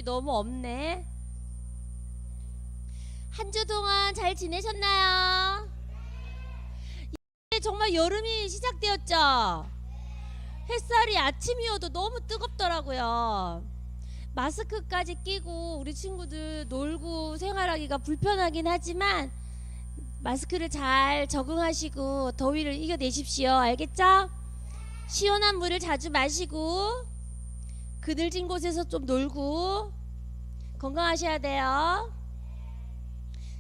너무 없네. 한 주 동안 잘 지내셨나요? 이제 정말 여름이 시작되었죠? 햇살이 아침이어도 너무 뜨겁더라고요. 마스크까지 끼고 우리 친구들 놀고 생활하기가 불편하긴 하지만 마스크를 잘 적응하시고 더위를 이겨내십시오. 알겠죠? 시원한 물을 자주 마시고 그늘진 곳에서 좀 놀고 건강하셔야 돼요.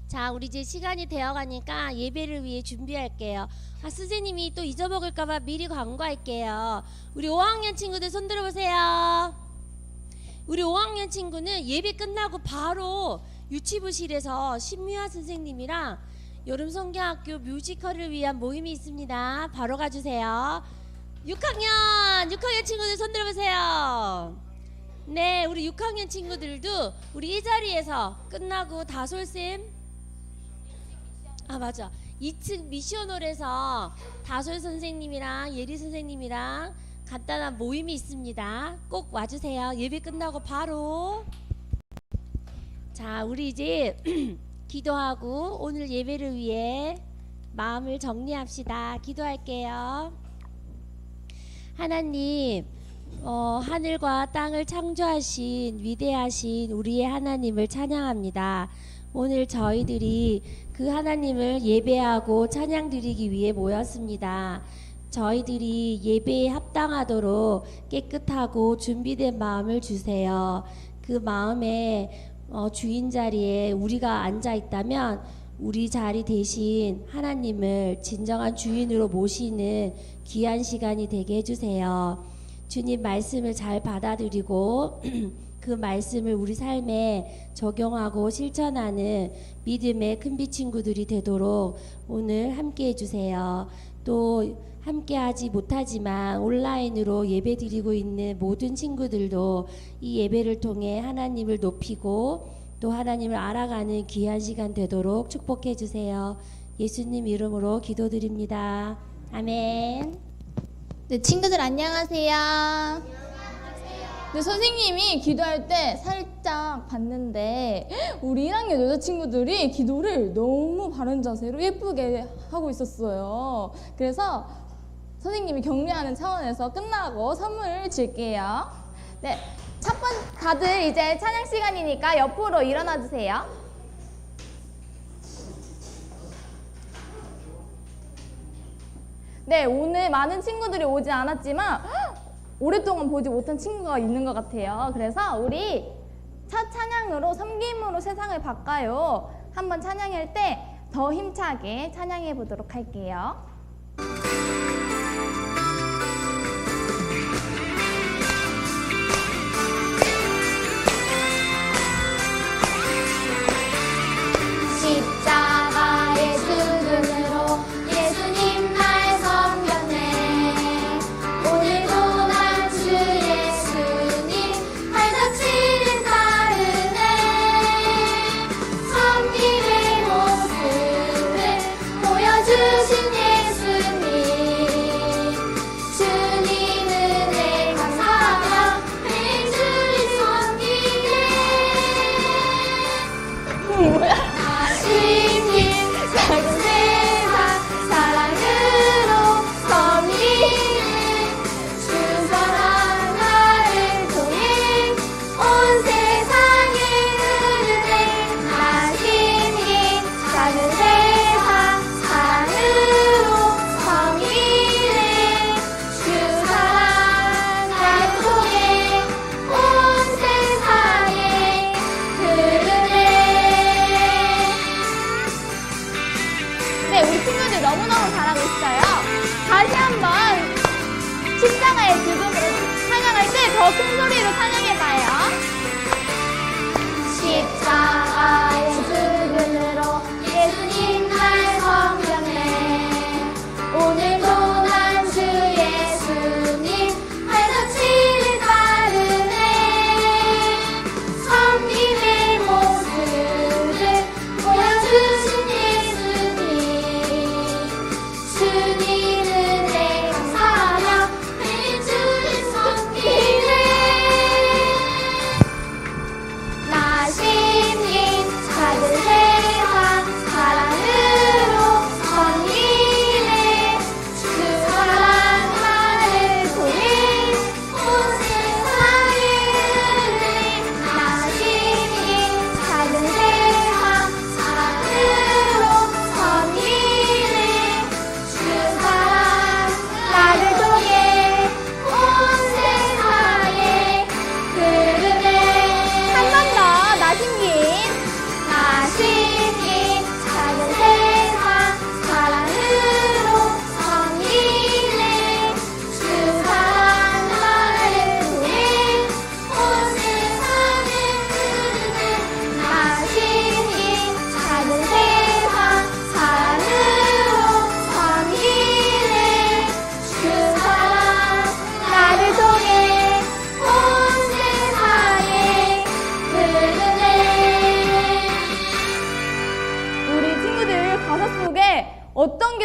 자, 우리 이제 시간이 되어가니까 예배를 위해 준비할게요. 선생님이 또 잊어먹을까봐 미리 광고할게요. 우리 5학년 친구들 손 들어보세요. 우리 5학년 친구는 예배 끝나고 바로 유치부실에서 신미화 선생님이랑 여름성경학교 뮤지컬을 위한 모임이 있습니다. 바로 가주세요. 6학년 친구들 손 들어보세요. 네, 우리 6학년 친구들도 우리 이 자리에서 끝나고 다솔쌤 맞아, 2층 미션홀에서 다솔 선생님이랑 예리 선생님이랑 간단한 모임이 있습니다. 꼭 와주세요. 예배 끝나고 바로. 자, 우리 이제 기도하고 오늘 예배를 위해 마음을 정리합시다. 기도할게요. 하나님, 하늘과 땅을 창조하신 위대하신 우리의 하나님을 찬양합니다. 오늘 저희들이 그 하나님을 예배하고 찬양 드리기 위해 모였습니다. 저희들이 예배에 합당하도록 깨끗하고 준비된 마음을 주세요. 그 마음에 주인 자리에 우리가 앉아 있다면 우리 자리 대신 하나님을 진정한 주인으로 모시는 귀한 시간이 되게 해주세요. 주님 말씀을 잘 받아들이고 그 말씀을 우리 삶에 적용하고 실천하는 믿음의 큰빛 친구들이 되도록 오늘 함께 해주세요. 또 함께하지 못하지만 온라인으로 예배드리고 있는 모든 친구들도 이 예배를 통해 하나님을 높이고 또 하나님을 알아가는 귀한 시간 되도록 축복해 주세요. 예수님 이름으로 기도드립니다. 아멘. 네, 친구들 안녕하세요. 네, 선생님이 기도할 때 살짝 봤는데 우리 1학년 여자친구들이 기도를 너무 바른 자세로 예쁘게 하고 있었어요. 그래서 선생님이 격려하는 차원에서 끝나고 선물을 줄게요. 네, 다들 이제 찬양 시간이니까 옆으로 일어나 주세요. 네, 오늘 많은 친구들이 오지 않았지만 오랫동안 보지 못한 친구가 있는 것 같아요. 그래서 우리 첫 찬양으로 섬김으로 세상을 바꿔요. 한번 찬양할 때 더 힘차게 찬양해 보도록 할게요. 십자가의 수금으로 예수님 날 섬겼네. 오늘도 난 주 예수님 발자취를 따르네. 섬김의 모습을 보여주신 예수님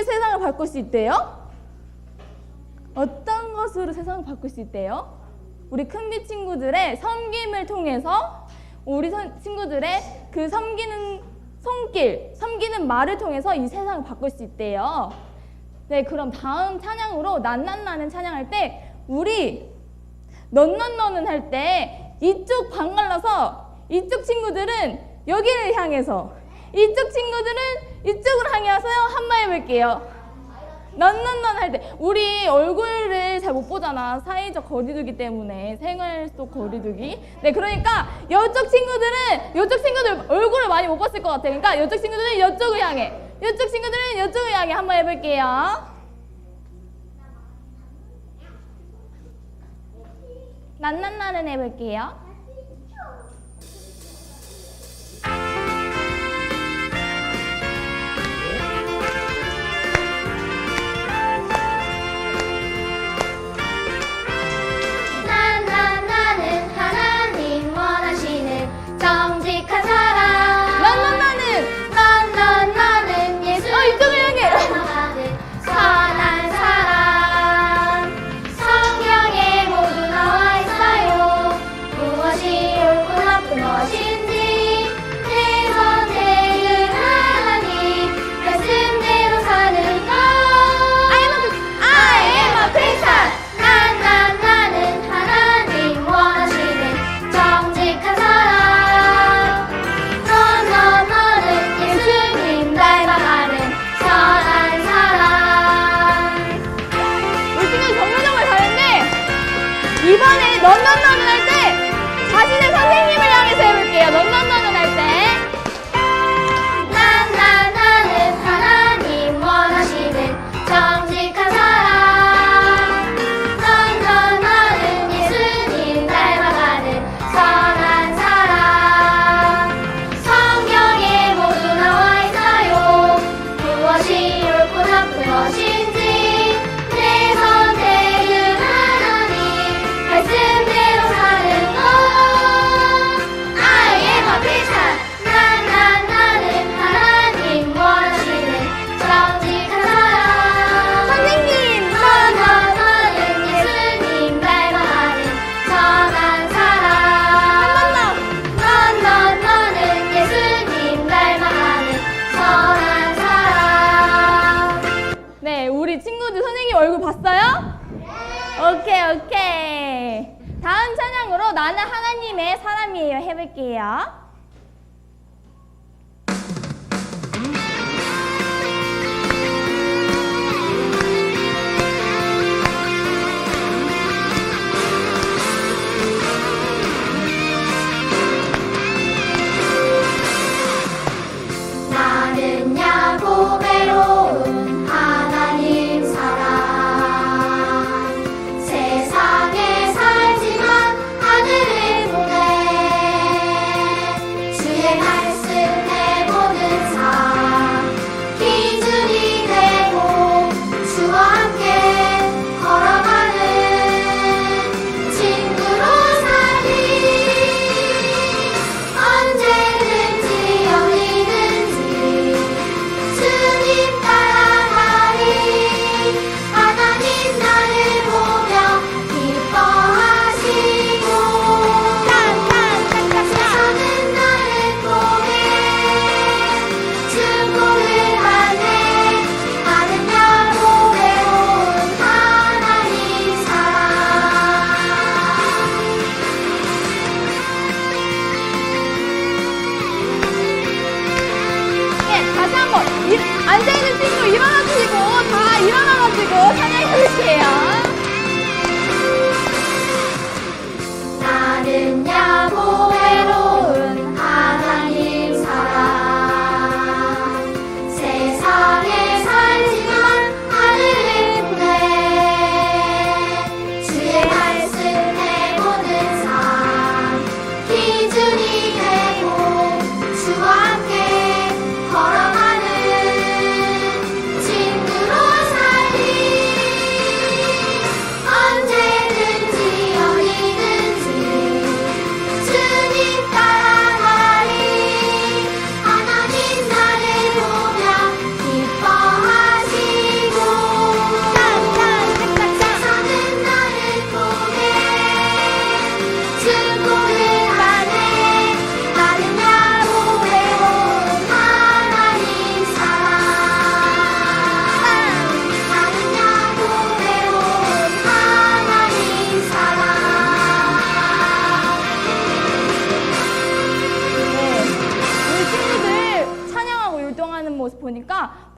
어떻게 세상을 바꿀 수 있대요? 어떤 것으로 세상을 바꿀 수 있대요? 우리 큰비 친구들의 섬김을 통해서 우리 친구들의 그 섬기는 손길, 섬기는 말을 통해서 이 세상을 바꿀 수 있대요. 네, 그럼 다음 찬양으로 난난나는 찬양할 때 우리 넌넌너는 할 때 이쪽 반 갈라서 이쪽 친구들은 여기를 향해서 이쪽 친구들은 이쪽으로 향해서요 한번 해볼게요. 넌넌넌 할 때 우리 얼굴을 잘 못 보잖아. 사회적 거리두기 때문에 생활 속 거리두기. 네, 그러니까 이쪽 친구들 얼굴을 많이 못 봤을 것 같아. 그러니까 이쪽 친구들은 이쪽을 향해, 이쪽 친구들은 이쪽을 향해 한번 해볼게요. 난난나는 해볼게요. 나는 하나님 원하시는 정직한 사람. 나는 예수 이쪽을 향해. 닮아가는 선한 사람. 성경에 모두 나와 있어요. 무엇이 옳고 나쁜 것인지 내 선택은 하나님 말씀대로 사는 것. I am a Christian. 나는 하나님 원하시는 정직한 사람. 너는 예수님 닮아가는 선한 사람. 우리 친구들 정말 잘했네. 이번에 넌넌넌은 할 때 자신의 선생님을 향해서 해볼게요. 넌넌넌은 할 때. 나는 하나님 원하시는 정직한 사람. 너는 예수님 닮아가는 선한 사람. 성경에 모두 나와 있어요. 무엇이 옳고 나쁜 것인지 내 선택은 하나님 말씀대로 사는 것. I am a Christian. 나는 하나님 원하시는 정직한 사람. 선생님. 너는 예수님 닮아가는 선한 사람. 너는 예수님 닮아가는 선한 사람. 네, 우리 친구들 선생님 얼굴 봤어요? 오케이. 다음 찬양으로 나는 하나님의 사람이에요 해볼게요. 나는 야곱외로운 하나님 사람. 세상에 살지만 하늘을 보내.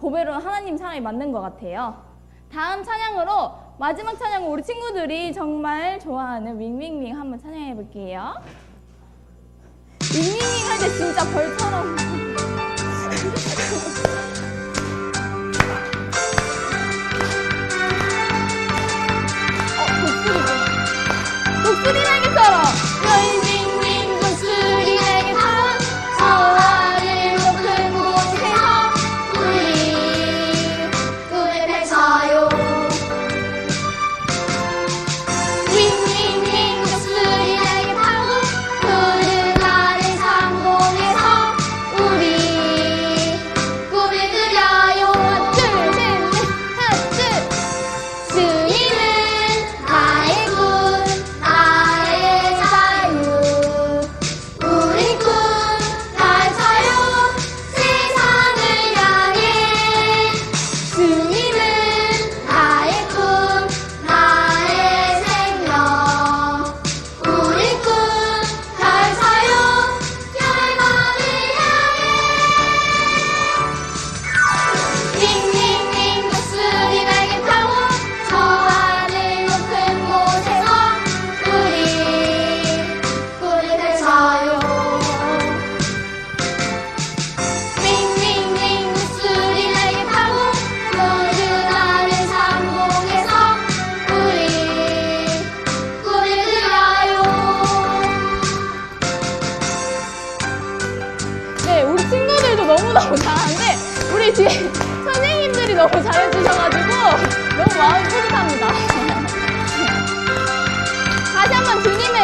고배로 하나님 사랑이 맞는 것 같아요. 다음 찬양으로 마지막 찬양은 우리 친구들이 정말 좋아하는 윙윙윙 한번 찬양해 볼게요. 윙윙윙 할 때 진짜 벌처럼 독수리 날개처럼 윙윙윙 독수리 날개 타고 저 하늘 높은 곳에서 우리 꿈을 펼쳐요. 윙윙윙 독수리 날개 타고 푸른 하늘 상공에서 우리 꿈을 그려요. 하나 둘 셋 넷 하나 둘 주님은 나의 꿈 나의 자유 우리 꿈 펼쳐요 세상을 향해 주님은 나의 꿈 나의 생명 우리 꿈 펼쳐요 열반을 향해 윙윙윙 독수리 날개 타고 저 하늘 높은 곳에서 우리 꿈을 펼쳐요. 윙윙윙 독수리 날개 타고 푸른 하늘 상공에서 우리 꿈을 그려요. 네, 우리 친구들도 너무너무 잘하는데 우리 뒤에 선생님들이 너무 잘해주셔가지고 너무 마음 뿌듯합니다. 다시 한번 주님은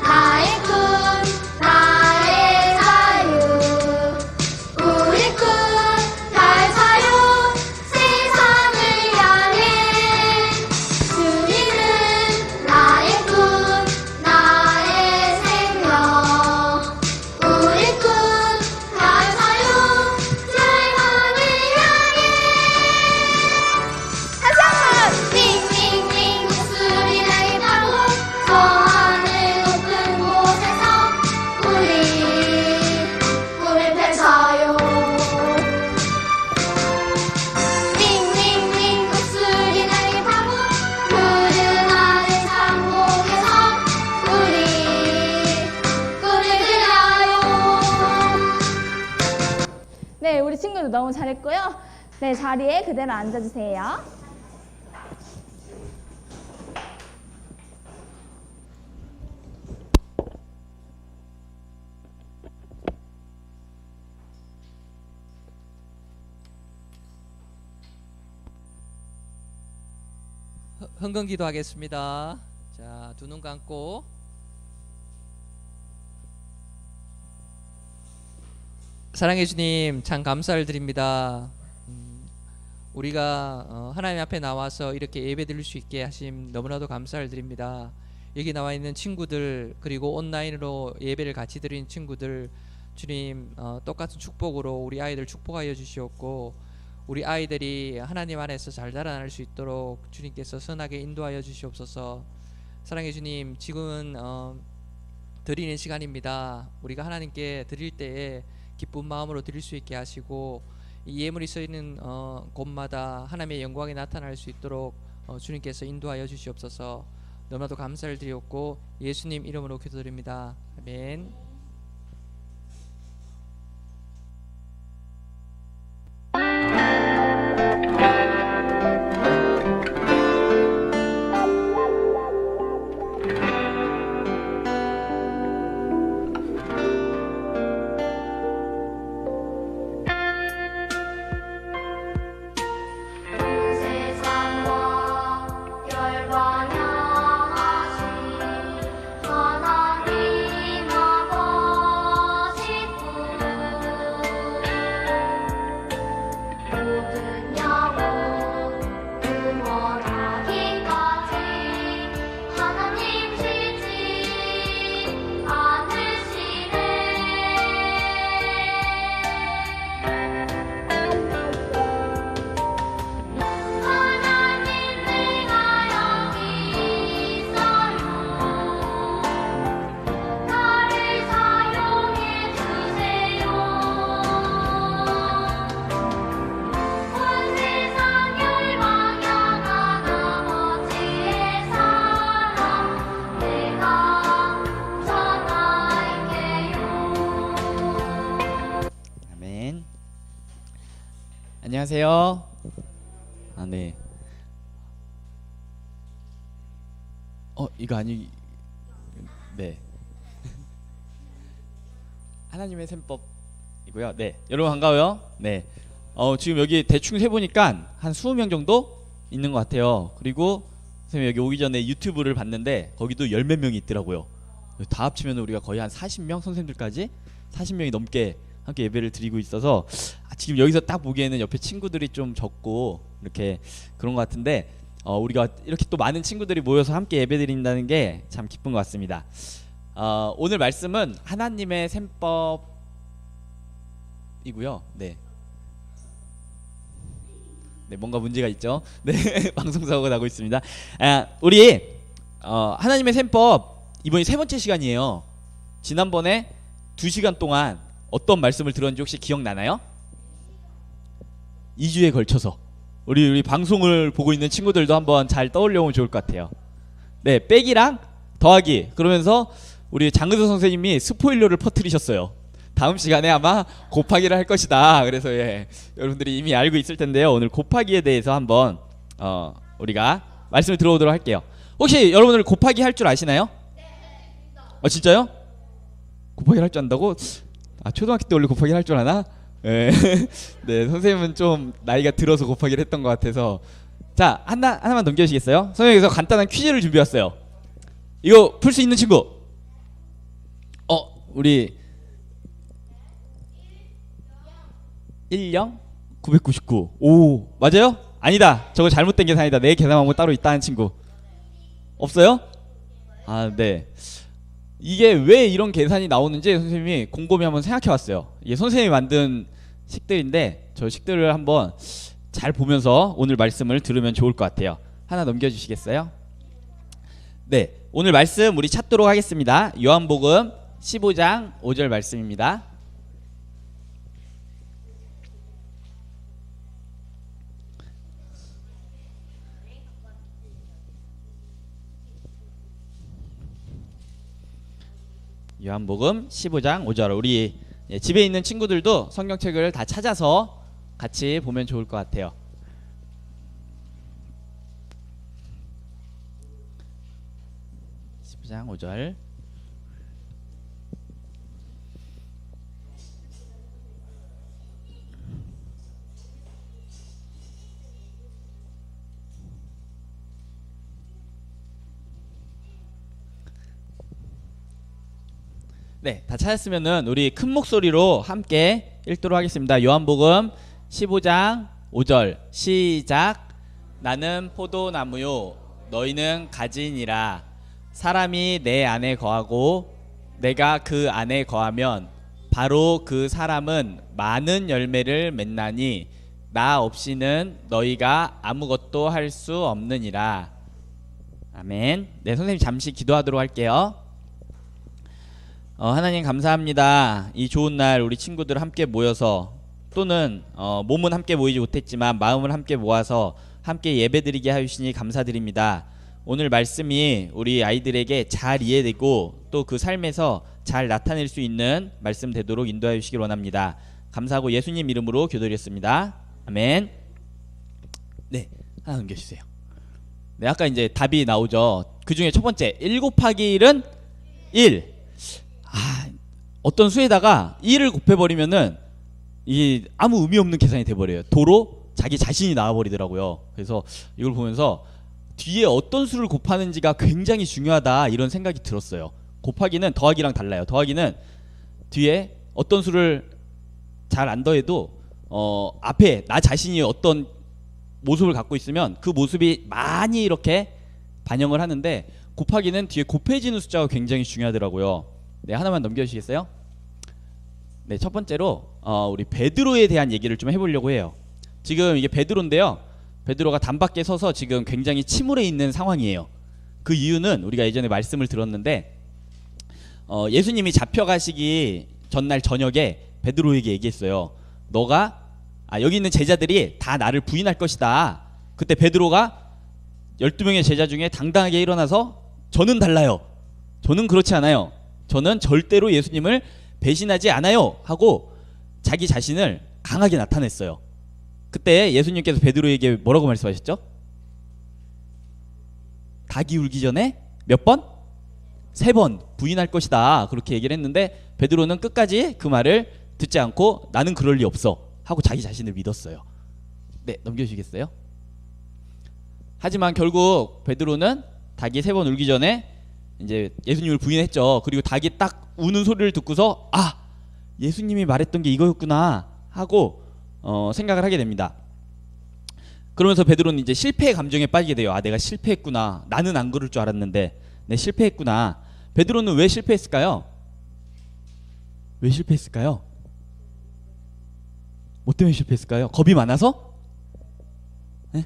나의 꿈 나의 자유 우리 꿈 펼쳐요 세상을 향해 주님은 나의 꿈 나의 생명 우리 꿈 펼쳐요 열반을 향해 다시 한번 윙윙윙 독수리 날개 타고 저 하늘 높은 곳에서 우리 꿈을 펼쳐요. 윙윙윙 독수리 날개 타고 푸른 하늘 상공에서 우리 꿈을 그려요. 네, 우리 친구들 너무 잘했고요. 네, 자리에 그대로 앉아주세요. 흥금기도 하겠습니다. 자, 두 눈 감고 사랑해 주님 참 감사를 드립니다. 우리가 하나님 앞에 나와서 이렇게 예배 드릴 수 있게 하심 너무나도 감사를 드립니다. 여기 나와 있는 친구들 그리고 온라인으로 예배를 같이 드리는 친구들 주님 똑같은 축복으로 우리 아이들 축복하여 주시옵고 우리 아이들이 하나님 안에서 잘 자라날 수 있도록 주님께서 선하게 인도하여 주시옵소서. 사랑해 주님 지금은 드리는 시간입니다. 우리가 하나님께 드릴 때에 기쁜 마음으로 드릴 수 있게 하시고 이 예물이 서 있는 곳마다 하나님의 영광이 나타날 수 있도록 주님께서 인도하여 주시옵소서. 너무나도 감사를 드리옵고 예수님 이름으로 기도드립니다. 아멘. 세상과 열반하신 하나님 아버지 안녕하세요. 네. 이거 아니. 네. 하나님의 셈법이고요. 네. 여러분 반가워요. 네. 지금 여기 대충 세보니까 한 20명 정도 있는 것 같아요. 그리고 선생님 여기 오기 전에 유튜브를 봤는데 거기도 열 몇 명이 있더라고요. 다 합치면 우리가 거의 한 40명 선생님들까지 40명이 넘게 함께 예배를 드리고 있어서 지금 여기서 딱 보기에는 옆에 친구들이 좀 적고 이렇게 그런 것 같은데 우리가 이렇게 또 많은 친구들이 모여서 함께 예배 드린다는 게 참 기쁜 것 같습니다. 오늘 말씀은 하나님의 셈법이고요. 네. 네, 뭔가 문제가 있죠. 네, 방송 사고가 나고 있습니다. 우리 하나님의 셈법 이번이 세 번째 시간이에요. 지난번에 2시간 동안 어떤 말씀을 들었는지 혹시 기억나나요? 2주에 걸쳐서 우리 방송을 보고 있는 친구들도 한번 잘 떠올려보면 좋을 것 같아요. 네, 빼기랑 더하기 그러면서 우리 장근석 선생님이 스포일러를 퍼뜨리셨어요. 다음 시간에 아마 곱하기를 할 것이다. 그래서 여러분들이 이미 알고 있을 텐데요. 오늘 곱하기에 대해서 한번 우리가 말씀을 들어보도록 할게요. 혹시 여러분들 곱하기 할 줄 아시나요? 진짜요? 곱하기 할 줄 안다고? 초등학교 때 원래 곱하기 할 줄 아나? 네. 네, 선생님은 좀 나이가 들어서 곱하기를 했던 것 같아서. 자, 하나만 넘겨주시겠어요? 선생님께서 간단한 퀴즈를 준비했어요. 이거 풀 수 있는 친구? 우리 10 999. 오, 맞아요? 아니다. 저거 잘못된 계산이다. 내 계산 방법 따로 있다는 친구 없어요? 네. 이게 왜 이런 계산이 나오는지 선생님이 곰곰이 한번 생각해 봤어요. 이게 선생님이 만든 식들인데 저 식들을 한번 잘 보면서 오늘 말씀을 들으면 좋을 것 같아요. 하나 넘겨주시겠어요? 네, 오늘 말씀 우리 찾도록 하겠습니다. 요한복음 15장 5절 말씀입니다. 요한복음 15장 5절. 우리 집에 있는 친구들도 성경책을 다 찾아서 같이 보면 좋을 것 같아요. 장 5절. 네, 다 찾았으면은 우리 큰 목소리로 함께 읽도록 하겠습니다. 요한복음 15장 5절 시작. 나는 포도나무요 너희는 가지니라. 사람이 내 안에 거하고 내가 그 안에 거하면 바로 그 사람은 많은 열매를 맺나니 나 없이는 너희가 아무것도 할 수 없느니라. 아멘. 네, 선생님 잠시 기도하도록 할게요. 하나님 감사합니다. 이 좋은 날 우리 친구들 함께 모여서 또는 몸은 함께 모이지 못했지만 마음을 함께 모아서 함께 예배드리게 하시니 감사드립니다. 오늘 말씀이 우리 아이들에게 잘 이해되고 또 그 삶에서 잘 나타낼 수 있는 말씀 되도록 인도하여 주시길 원합니다. 감사하고 예수님 이름으로 기도드렸습니다. 아멘. 네, 하나 넘겨주세요. 네, 아까 이제 답이 나오죠. 그 중에 첫 번째 1 곱하기 1은 1. 어떤 수에다가 1을 곱해버리면은 이 아무 의미 없는 계산이 돼버려요. 도로 자기 자신이 나와버리더라고요. 그래서 이걸 보면서 뒤에 어떤 수를 곱하는지가 굉장히 중요하다 이런 생각이 들었어요. 곱하기는 더하기랑 달라요. 더하기는 뒤에 어떤 수를 잘 안 더해도 앞에 나 자신이 어떤 모습을 갖고 있으면 그 모습이 많이 이렇게 반영을 하는데 곱하기는 뒤에 곱해지는 숫자가 굉장히 중요하더라고요. 네, 하나만 넘겨주시겠어요? 네, 첫 번째로 우리 베드로에 대한 얘기를 좀 해보려고 해요. 지금 이게 베드로인데요. 베드로가 담 밖에 서서 지금 굉장히 침울해 있는 상황이에요. 그 이유는 우리가 예전에 말씀을 들었는데 예수님이 잡혀가시기 전날 저녁에 베드로에게 얘기했어요. 너가 여기 있는 제자들이 다 나를 부인할 것이다. 그때 베드로가 12명의 제자 중에 당당하게 일어나서 저는 달라요. 저는 그렇지 않아요. 저는 절대로 예수님을 배신하지 않아요 하고 자기 자신을 강하게 나타냈어요. 그때 예수님께서 베드로에게 뭐라고 말씀하셨죠? 닭이 울기 전에 몇 번? 3번 부인할 것이다. 그렇게 얘기를 했는데 베드로는 끝까지 그 말을 듣지 않고 나는 그럴 리 없어 하고 자기 자신을 믿었어요. 네, 넘겨주시겠어요? 하지만 결국 베드로는 닭이 3번 울기 전에 이제 예수님을 부인했죠. 그리고 닭이 딱 우는 소리를 듣고서 아, 예수님이 말했던 게 이거였구나 하고 생각을 하게 됩니다. 그러면서 베드로는 이제 실패의 감정에 빠지게 돼요. 아, 내가 실패했구나. 나는 안 그럴 줄 알았는데 내 실패했구나. 베드로는 왜 실패했을까요? 왜 실패했을까요? 뭐 때문에 실패했을까요? 겁이 많아서? 네?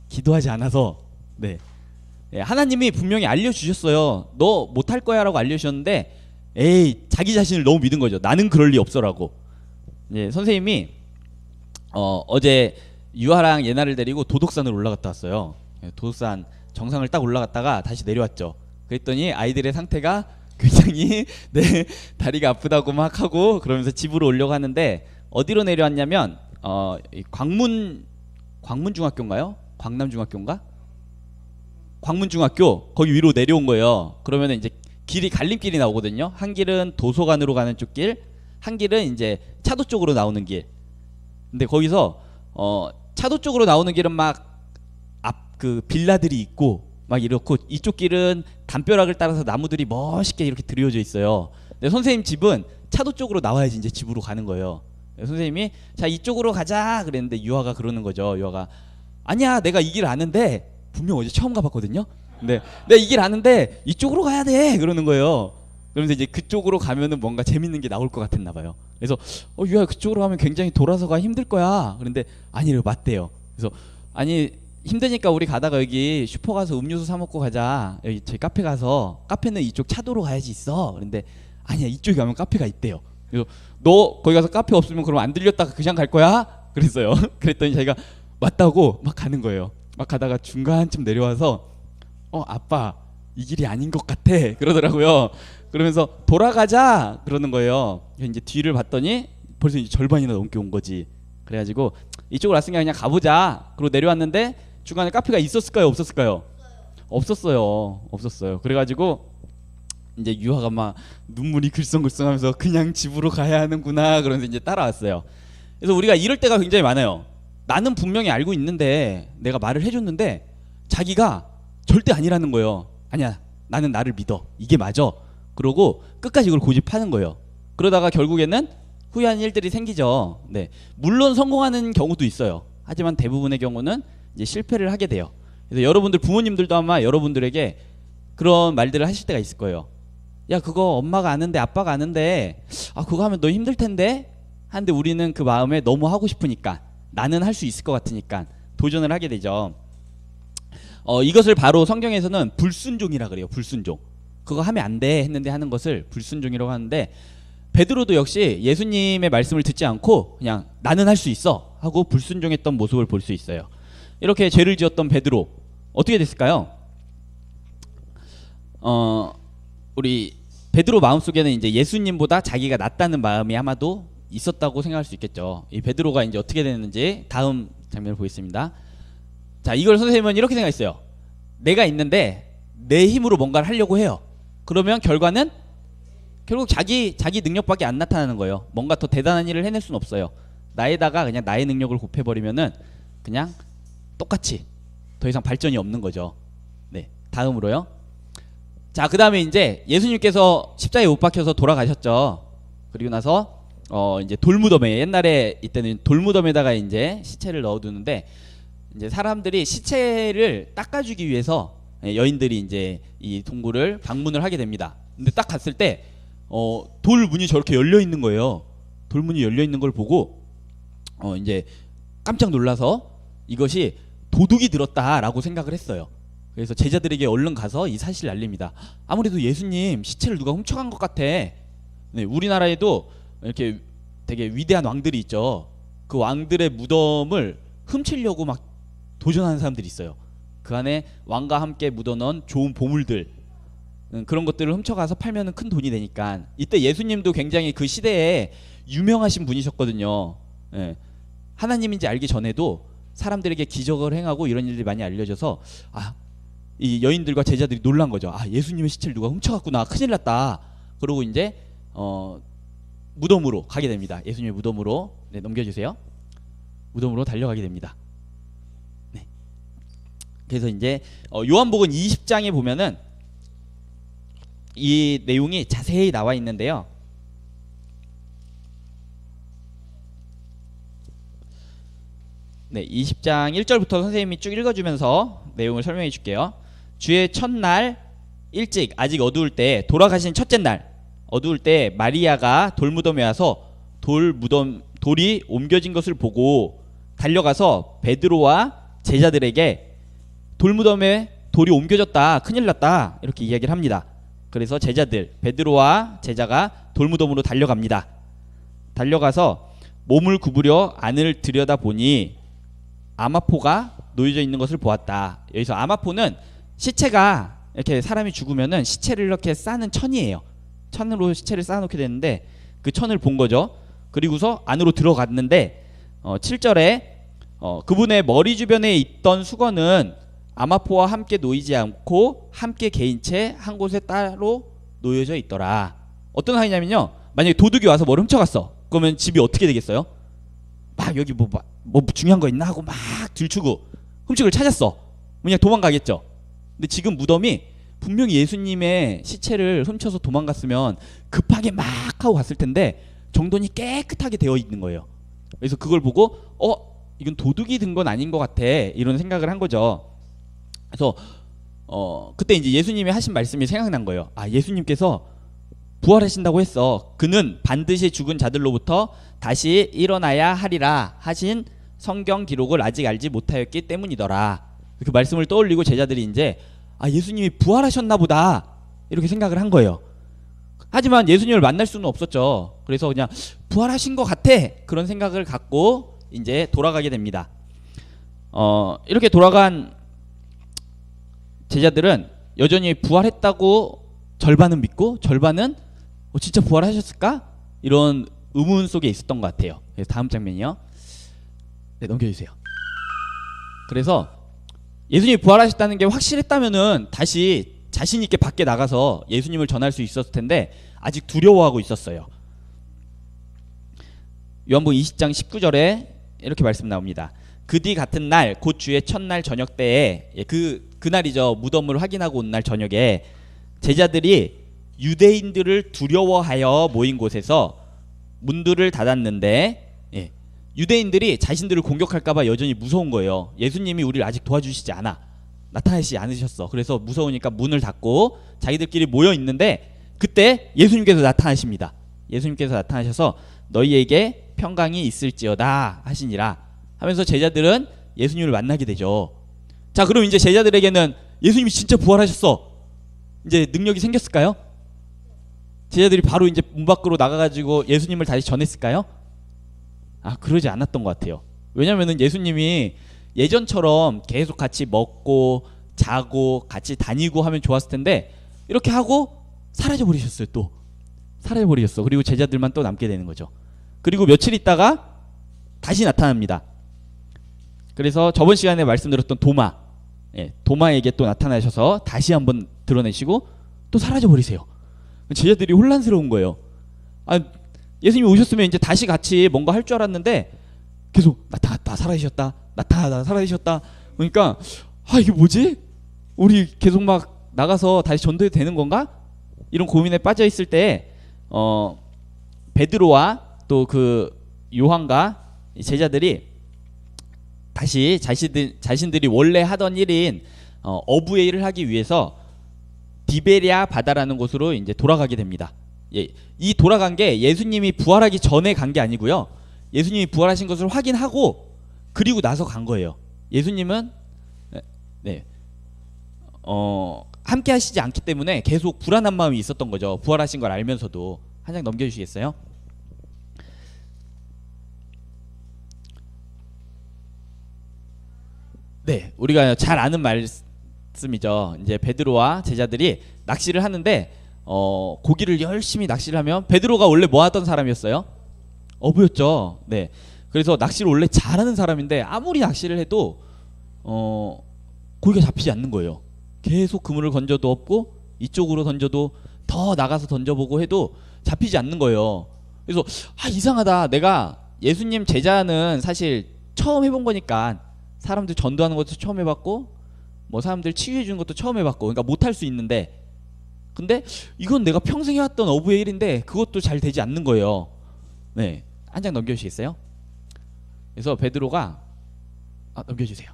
기도하지 않아서. 네. 네, 하나님이 분명히 알려주셨어요. 너 못할 거야 라고 알려주셨는데 에이, 자기 자신을 너무 믿은 거죠. 나는 그럴 리 없어라고. 네, 선생님이 어제 유아랑 예나를 데리고 도덕산을 올라갔다 왔어요. 도덕산 정상을 딱 올라갔다가 다시 내려왔죠. 그랬더니 아이들의 상태가 굉장히 네, 다리가 아프다고 막 하고 그러면서 집으로 오려고 하는데 어디로 내려왔냐면 이 광문중학교인가요? 광남중학교인가? 광문중학교 거기 위로 내려온 거예요. 그러면 이제 길이 갈림길이 나오거든요. 한 길은 도서관으로 가는 쪽 길, 한 길은 이제 차도 쪽으로 나오는 길. 근데 거기서 차도 쪽으로 나오는 길은 막 앞 그 빌라들이 있고 막 이렇고 이쪽 길은 담벼락을 따라서 나무들이 멋있게 이렇게 드리워져 있어요. 근데 선생님 집은 차도 쪽으로 나와야지 이제 집으로 가는 거예요. 선생님이 자 이쪽으로 가자 그랬는데 유아가 그러는 거죠. 유아가 아니야 내가 이 길 아는데 분명 어제 처음 가봤거든요. 근데 내가 이 길 아는데 이쪽으로 가야 돼 그러는 거예요. 그러면서 이제 그쪽으로 가면은 뭔가 재밌는 게 나올 것 같았나 봐요. 그래서 유아 그쪽으로 가면 굉장히 돌아서가 힘들 거야. 그런데 아니래요. 맞대요. 그래서 아니 힘드니까 우리 가다가 여기 슈퍼 가서 음료수 사 먹고 가자. 여기 저희 카페 가서 카페는 이쪽 차도로 가야지 있어. 그런데 아니야 이쪽에 가면 카페가 있대요. 그래서 너 거기 가서 카페 없으면 그럼 안 들렸다가 그냥 갈 거야? 그랬어요. 그랬더니 자기가 맞다고 막 가는 거예요. 막 가다가 중간쯤 내려와서 아빠 이 길이 아닌 것 같아 그러더라고요. 그러면서 돌아가자 그러는 거예요. 이제 뒤를 봤더니 벌써 이제 절반이나 넘게 온 거지. 그래가지고 이쪽으로 왔으니까 그냥 가보자. 그리고 내려왔는데 중간에 카페가 있었을까요? 없었을까요? 없었어요. 그래가지고 이제 유아가 막 눈물이 글썽글썽하면서 그냥 집으로 가야 하는구나 그러면서 이제 따라왔어요. 그래서 우리가 이럴 때가 굉장히 많아요. 나는 분명히 알고 있는데 내가 말을 해줬는데 자기가 절대 아니라는 거예요. 아니야 나는 나를 믿어 이게 맞아 그러고 끝까지 이걸 고집하는 거예요. 그러다가 결국에는 후회하는 일들이 생기죠. 네, 물론 성공하는 경우도 있어요. 하지만 대부분의 경우는 이제 실패를 하게 돼요. 그래서 여러분들 부모님들도 아마 여러분들에게 그런 말들을 하실 때가 있을 거예요. 야 그거 엄마가 아는데 아빠가 아는데 그거 하면 너 힘들 텐데 하는데 우리는 그 마음에 너무 하고 싶으니까 나는 할 수 있을 것 같으니까 도전을 하게 되죠. 이것을 바로 성경에서는 불순종이라 그래요. 불순종. 그거 하면 안 돼 했는데 하는 것을 불순종이라고 하는데 베드로도 역시 예수님의 말씀을 듣지 않고 그냥 나는 할 수 있어 하고 불순종했던 모습을 볼 수 있어요. 이렇게 죄를 지었던 베드로 어떻게 됐을까요? 우리 베드로 마음속에는 이제 예수님보다 자기가 낫다는 마음이 아마도 있었다고 생각할 수 있겠죠. 이 베드로가 이제 어떻게 됐는지 다음 장면을 보겠습니다. 자, 이걸 선생님은 이렇게 생각했어요. 내가 있는데 내 힘으로 뭔가를 하려고 해요. 그러면 결과는 결국 자기 능력밖에 안 나타나는 거예요. 뭔가 더 대단한 일을 해낼 수는 없어요. 나에다가 그냥 나의 능력을 곱해버리면은 그냥 똑같이 더 이상 발전이 없는 거죠. 네, 다음으로요. 자, 그 다음에 이제 예수님께서 십자가에 못 박혀서 돌아가셨죠. 그리고 나서 이제 돌무덤에 옛날에 이때는 돌무덤에다가 이제 시체를 넣어두는데 이제 사람들이 시체를 닦아주기 위해서 여인들이 이제 이 동굴을 방문을 하게 됩니다. 근데 딱 갔을 때 돌문이 저렇게 열려 있는 거예요. 돌문이 열려 있는 걸 보고 이제 깜짝 놀라서 이것이 도둑이 들었다라고 생각을 했어요. 그래서 제자들에게 얼른 가서 이 사실을 알립니다. 아무래도 예수님 시체를 누가 훔쳐간 것 같아. 네, 우리나라에도 이렇게 되게 위대한 왕들이 있죠. 그 왕들의 무덤을 훔치려고 막 도전하는 사람들이 있어요. 그 안에 왕과 함께 묻어놓은 좋은 보물들 그런 것들을 훔쳐가서 팔면은 큰 돈이 되니까 이때 예수님도 굉장히 그 시대에 유명하신 분이셨거든요. 예. 하나님인지 알기 전에도 사람들에게 기적을 행하고 이런 일들이 많이 알려져서 이 여인들과 제자들이 놀란 거죠. 예수님의 시체를 누가 훔쳐갔구나. 큰일 났다. 그러고 이제 무덤으로 가게 됩니다. 예수님의 무덤으로. 네, 넘겨주세요. 무덤으로 달려가게 됩니다. 네. 그래서 이제 요한복음 20장에 보면은 이 내용이 자세히 나와 있는데요. 네, 20장 1절부터 선생님이 쭉 읽어주면서 내용을 설명해 줄게요. 주의 첫날 일찍 아직 어두울 때, 돌아가신 첫째 날 어두울 때 마리아가 돌무덤에 와서 돌이 옮겨진 것을 보고 달려가서 베드로와 제자들에게 돌무덤에 돌이 옮겨졌다, 큰일 났다, 이렇게 이야기를 합니다. 그래서 베드로와 제자가 돌무덤으로 달려갑니다. 달려가서 몸을 구부려 안을 들여다보니 아마포가 놓여져 있는 것을 보았다. 여기서 아마포는 시체가 이렇게 사람이 죽으면은 시체를 이렇게 싸는 천이에요. 천으로 시체를 쌓아놓게 되는데 그 천을 본 거죠. 그리고서 안으로 들어갔는데 7절에 그분의 머리 주변에 있던 수건은 아마포와 함께 놓이지 않고 함께 개인 채 한 곳에 따로 놓여져 있더라. 어떤 상황이냐면요, 만약에 도둑이 와서 뭘 훔쳐갔어. 그러면 집이 어떻게 되겠어요? 막 여기 뭐 중요한 거 있나 하고 막 들추고 훔식을 찾았어. 그냥 도망가겠죠. 근데 지금 무덤이 분명히 예수님의 시체를 훔쳐서 도망갔으면 급하게 막 하고 갔을 텐데 정돈이 깨끗하게 되어 있는 거예요. 그래서 그걸 보고 이건 도둑이 든 건 아닌 것 같아, 이런 생각을 한 거죠. 그래서 그때 이제 예수님이 하신 말씀이 생각난 거예요. 예수님께서 부활하신다고 했어. 그는 반드시 죽은 자들로부터 다시 일어나야 하리라 하신 성경 기록을 아직 알지 못하였기 때문이더라. 그 말씀을 떠올리고 제자들이 이제 예수님이 부활하셨나 보다, 이렇게 생각을 한 거예요. 하지만 예수님을 만날 수는 없었죠. 그래서 그냥 부활하신 것 같아, 그런 생각을 갖고 이제 돌아가게 됩니다. 이렇게 돌아간 제자들은 여전히 부활했다고 절반은 믿고 절반은 진짜 부활하셨을까? 이런 의문 속에 있었던 것 같아요. 그래서 다음 장면이요. 네, 넘겨주세요. 그래서 예수님이 부활하셨다는 게 확실했다면은 다시 자신 있게 밖에 나가서 예수님을 전할 수 있었을 텐데 아직 두려워하고 있었어요. 요한복음 20장 19절에 이렇게 말씀 나옵니다. 그 뒤 같은 날 곧 주의 첫날 저녁 때에, 그날이죠. 무덤을 확인하고 온 날 저녁에 제자들이 유대인들을 두려워하여 모인 곳에서 문들을 닫았는데, 유대인들이 자신들을 공격할까봐 여전히 무서운 거예요. 예수님이 우리를 아직 도와주시지 않아, 나타나시지 않으셨어. 그래서 무서우니까 문을 닫고 자기들끼리 모여 있는데 그때 예수님께서 나타나십니다. 예수님께서 나타나셔서 너희에게 평강이 있을지어다 하시니라 하면서 제자들은 예수님을 만나게 되죠. 자, 그럼 이제 제자들에게는 예수님이 진짜 부활하셨어, 이제 능력이 생겼을까요? 제자들이 바로 이제 문 밖으로 나가가지고 예수님을 다시 전했을까요? 그러지 않았던 것 같아요. 왜냐면은 예수님이 예전처럼 계속 같이 먹고 자고 같이 다니고 하면 좋았을 텐데 이렇게 하고 사라져버리셨어요. 또 사라져버리셨어. 그리고 제자들만 또 남게 되는 거죠. 그리고 며칠 있다가 다시 나타납니다. 그래서 저번 시간에 말씀드렸던 도마에게 또 나타나셔서 다시 한번 드러내시고 또 사라져버리세요. 제자들이 혼란스러운 거예요. 예수님이 오셨으면 이제 다시 같이 뭔가 할 줄 알았는데 계속 나타났다 사라지셨다, 나타나다 사라지셨다. 그러니까 이게 뭐지? 우리 계속 막 나가서 다시 전도해도 되는 건가? 이런 고민에 빠져 있을 때 베드로와 또 그 요한과 제자들이 다시 자신들이 원래 하던 일인 어부의 일을 하기 위해서 디베랴 바다라는 곳으로 이제 돌아가게 됩니다. 이 돌아간 게 예수님이 부활하기 전에 간 게 아니고요. 예수님이 부활하신 것을 확인하고 그리고 나서 간 거예요. 예수님은 함께 하시지 않기 때문에 계속 불안한 마음이 있었던 거죠. 부활하신 걸 알면서도. 한 장 넘겨주시겠어요? 네, 우리가 잘 아는 말씀이죠. 이제 베드로와 제자들이 낚시를 하는데 고기를 열심히 낚시를 하면, 베드로가 원래 뭐 하던 사람이었어요? 어부였죠. 네. 그래서 낚시를 원래 잘하는 사람인데 아무리 낚시를 해도 고기가 잡히지 않는 거예요. 계속 그물을 던져도 없고 이쪽으로 던져도 더 나가서 던져보고 해도 잡히지 않는 거예요. 그래서 이상하다. 내가 예수님 제자는 사실 처음 해본 거니까 사람들 전도하는 것도 처음 해봤고 뭐 사람들 치유해 주는 것도 처음 해봤고 그러니까 못할 수 있는데 근데 이건 내가 평생 해왔던 어부의 일인데 그것도 잘 되지 않는 거예요. 네, 한 장 넘겨주시겠어요? 그래서 베드로가 넘겨주세요.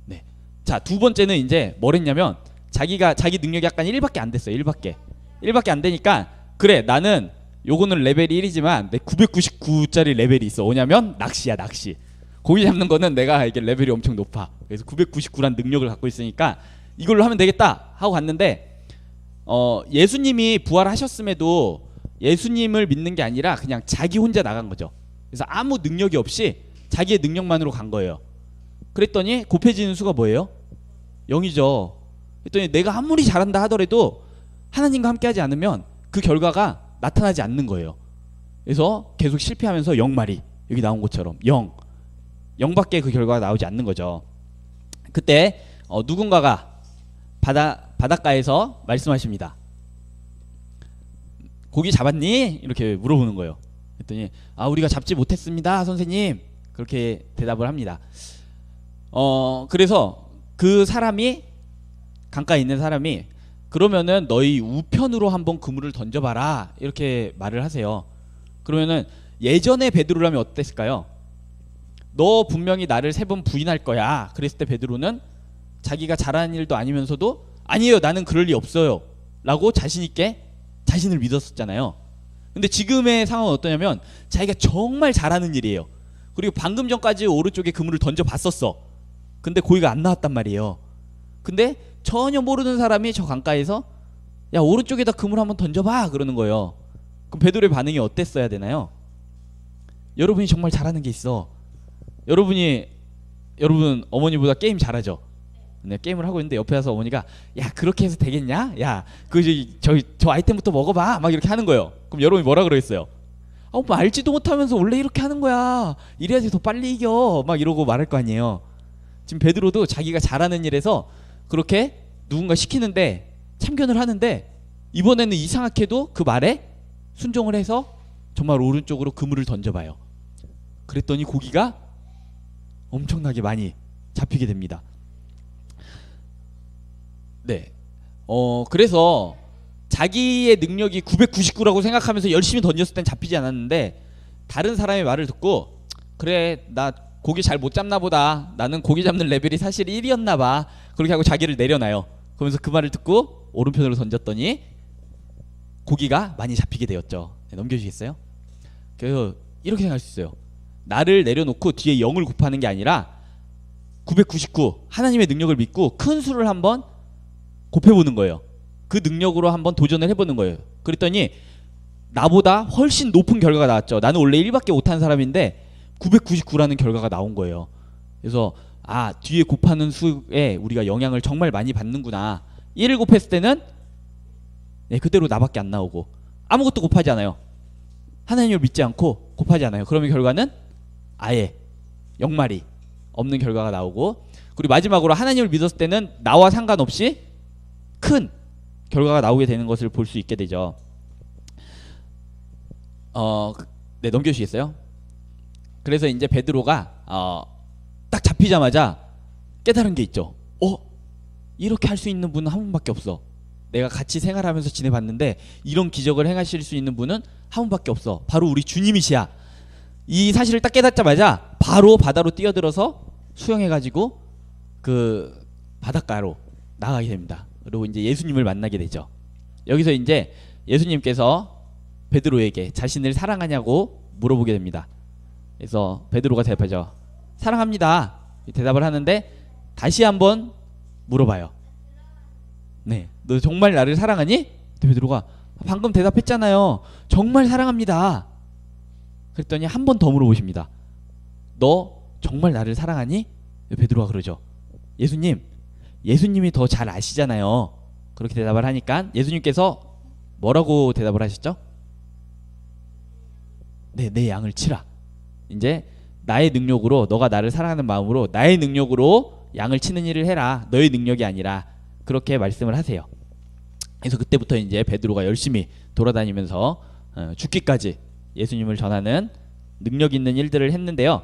네, 자, 두 번째는 이제 뭘 했냐면 자기 능력이 약간 1밖에 안 됐어요. 1밖에 안 되니까 그래 나는 요거는 레벨이 1이지만 내 999짜리 레벨이 있어. 뭐냐면 낚시야. 낚시. 고기 잡는 거는 내가 이게 레벨이 엄청 높아. 그래서 999란 능력을 갖고 있으니까 이걸로 하면 되겠다 하고 갔는데 예수님이 부활하셨음에도 예수님을 믿는 게 아니라 그냥 자기 혼자 나간 거죠. 그래서 아무 능력이 없이 자기의 능력만으로 간 거예요. 그랬더니 곱해지는 수가 뭐예요? 0이죠. 그랬더니 내가 아무리 잘한다 하더라도 하나님과 함께하지 않으면 그 결과가 나타나지 않는 거예요. 그래서 계속 실패하면서 0마리 여기 나온 것처럼 0밖에 그 결과가 나오지 않는 거죠. 그때 누군가가 바닷가에서 말씀하십니다. 고기 잡았니? 이렇게 물어보는 거예요. 그랬더니 우리가 잡지 못했습니다 선생님, 그렇게 대답을 합니다. 그래서 그 사람이 강가에 있는 사람이 그러면은 너희 우편으로 한번 그물을 던져봐라 이렇게 말을 하세요. 그러면은 예전에 베드로라면 어땠을까요? 너 분명히 나를 3번 부인할 거야. 그랬을 때 베드로는 자기가 잘하는 일도 아니면서도 아니에요 나는 그럴 리 없어요 라고 자신 있게 자신을 믿었었잖아요. 근데 지금의 상황은 어떠냐면 자기가 정말 잘하는 일이에요. 그리고 방금 전까지 오른쪽에 그물을 던져봤었어. 근데 고기가 안 나왔단 말이에요. 근데 전혀 모르는 사람이 저 강가에서 야 오른쪽에다 그물 한번 던져봐 그러는 거예요. 그럼 베드로의 반응이 어땠어야 되나요? 여러분이 정말 잘하는 게 있어. 여러분 어머니보다 게임 잘하죠. 네, 게임을 하고 있는데 옆에 와서 어머니가 야 그렇게 해서 되겠냐? 야 그 저 아이템부터 먹어봐 막 이렇게 하는 거예요. 그럼 여러분이 뭐라 그러겠어요? 뭐 알지도 못하면서 원래 이렇게 하는 거야. 이래야지 더 빨리 이겨 막 이러고 말할 거 아니에요. 지금 베드로도 자기가 잘하는 일에서 그렇게 누군가 시키는데 참견을 하는데 이번에는 이상하게도 그 말에 순종을 해서 정말 오른쪽으로 그물을 던져봐요. 그랬더니 고기가 엄청나게 많이 잡히게 됩니다. 네, 그래서 자기의 능력이 999라고 생각하면서 열심히 던졌을 땐 잡히지 않았는데 다른 사람의 말을 듣고 그래 나 고기 잘 못 잡나 보다. 나는 고기 잡는 레벨이 사실 1이었나 봐. 그렇게 하고 자기를 내려놔요. 그러면서 그 말을 듣고 오른편으로 던졌더니 고기가 많이 잡히게 되었죠. 네, 넘겨주시겠어요? 그래서 이렇게 생각할 수 있어요. 나를 내려놓고 뒤에 0을 곱하는 게 아니라 999 하나님의 능력을 믿고 큰 수를 한번 곱해보는 거예요. 그 능력으로 한번 도전을 해보는 거예요. 그랬더니 나보다 훨씬 높은 결과가 나왔죠. 나는 원래 1밖에 못하는 사람인데 999라는 결과가 나온 거예요. 그래서 뒤에 곱하는 수에 우리가 영향을 정말 많이 받는구나. 1을 곱했을 때는 그대로 나밖에 안 나오고 아무것도 곱하지 않아요. 하나님을 믿지 않고 곱하지 않아요. 그러면 결과는 아예 0마리 없는 결과가 나오고, 그리고 마지막으로 하나님을 믿었을 때는 나와 상관없이 큰 결과가 나오게 되는 것을 볼 수 있게 되죠. 네, 넘겨주시겠어요? 그래서 이제 베드로가 딱 잡히자마자 깨달은 게 있죠. 이렇게 할 수 있는 분은 한 분밖에 없어. 내가 같이 생활하면서 지내봤는데 이런 기적을 행하실 수 있는 분은 한 분밖에 없어. 바로 우리 주님이시야. 이 사실을 딱 깨닫자마자 바로 바다로 뛰어들어서 수영해가지고 그 바닷가로 나가게 됩니다. 그리고 이제 예수님을 만나게 되죠. 여기서 이제 예수님께서 베드로에게 자신을 사랑하냐고 물어보게 됩니다. 그래서 베드로가 대답하죠. 사랑합니다. 대답을 하는데 다시 한번 물어봐요. 네, 너 정말 나를 사랑하니? 베드로가 방금 대답했잖아요. 정말 사랑합니다. 그랬더니 한 번 더 물어보십니다. 너 정말 나를 사랑하니? 베드로가 그러죠. 예수님이 더 잘 아시잖아요. 그렇게 대답을 하니까 예수님께서 뭐라고 대답을 하셨죠? 네, 내 양을 치라. 이제 나의 능력으로 너가 나를 사랑하는 마음으로 나의 능력으로 양을 치는 일을 해라. 너의 능력이 아니라 그렇게 말씀을 하세요. 그래서 그때부터 이제 베드로가 열심히 돌아다니면서 죽기까지 예수님을 전하는 능력 있는 일들을 했는데요.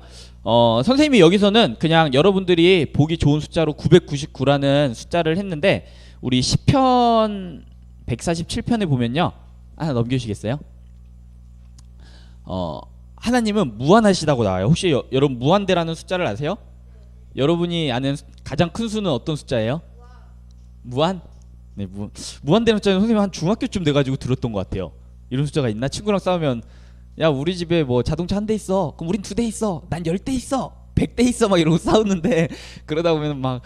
선생님이 여기서는 그냥 여러분들이 보기 좋은 숫자로 999라는 숫자를 했는데 우리 시편 147편에 보면요. 하나 넘겨주시겠어요? 하나님은 무한하시다고 나와요. 혹시 여러분 무한대라는 숫자를 아세요? 여러분이 아는 가장 큰 수는 어떤 숫자예요? 무한? 네, 무한대는 숫자는 선생님 한 중학교쯤 돼가지고 들었던 것 같아요. 이런 숫자가 있나? 친구랑 싸우면 야 우리 집에 뭐 자동차 한 대 있어. 그럼 우린 2대 있어. 난 10대 있어. 100대 있어. 막 이러고 싸우는데 그러다 보면 막